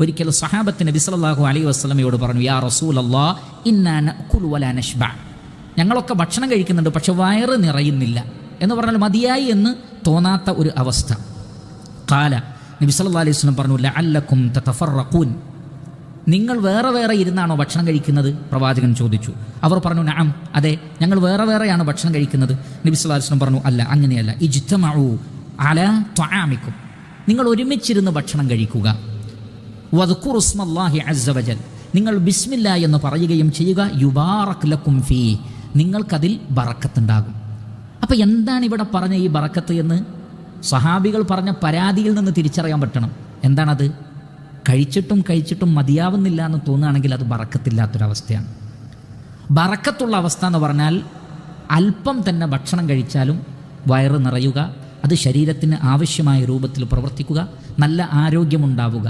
ഒരിക്കൽ സഹാബത്ത് നബി സല്ലല്ലാഹു അലൈഹി വസല്ലമയോട് പറഞ്ഞു, യാ റസൂലല്ലാഹ് ഇന്നാ നഅകുലു വലാ നശ്ബഅ, ഞങ്ങളൊക്കെ ഭക്ഷണം കഴിക്കുന്നുണ്ട് പക്ഷെ വയറ് നിറയുന്നില്ല, എന്ന് പറഞ്ഞാൽ മതിയായി എന്ന് തോന്നാത്ത ഒരു അവസ്ഥ. ഖാല, നബി സല്ലല്ലാഹു അലൈഹി വസല്ലം പറഞ്ഞു, ലഅല്ലക്കും തതഫറഖൂൻ, നിങ്ങൾ വേറെ വേറെ ഇരുന്നാണോ ഭക്ഷണം കഴിക്കുന്നത്? പ്രവാചകൻ ചോദിച്ചു. അവർ പറഞ്ഞു, നഅം, അതെ, ഞങ്ങൾ വേറെ വേറെയാണ് ഭക്ഷണം കഴിക്കുന്നത്. നബി സല്ലല്ലാഹു അലൈഹി വസല്ലം പറഞ്ഞു, അല്ല, അങ്ങനെയല്ല, ഇജ്തമഉ അലാ ത്വആമിക്കും, നിങ്ങൾ ഒരുമിച്ചിരുന്ന് ഭക്ഷണം കഴിക്കുക. വദ്കുറു ഇസ്മല്ലാഹി അസ്സ വജൽ, നിങ്ങൾ ബിസ്മില്ലാ എന്ന് പറയുകയും ചെയ്യുക. യുബാറക് ലക്കും ഫീ, നിങ്ങൾക്കതിൽ ബറക്കത്തുണ്ടാകും. അപ്പോൾ എന്താണ് ഇവിടെ പറഞ്ഞ ഈ ബറക്കത്ത് എന്ന് സഹാബികൾ പറഞ്ഞ പരാതിയിൽ നിന്ന് തിരിച്ചറിയാൻ പറ്റണം. എന്താണത്? കഴിച്ചിട്ടും മതിയാവുന്നില്ല എന്ന് തോന്നുകയാണെങ്കിൽ അത് ബറക്കത്തില്ലാത്തൊരവസ്ഥയാണ്. ബറക്കത്തുള്ള അവസ്ഥ എന്ന് പറഞ്ഞാൽ അല്പം തന്നെ ഭക്ഷണം കഴിച്ചാലും വയറ് നിറയുക, അത് ശരീരത്തിന് ആവശ്യമായ രൂപത്തിൽ പ്രവർത്തിക്കുക, നല്ല ആരോഗ്യമുണ്ടാവുക.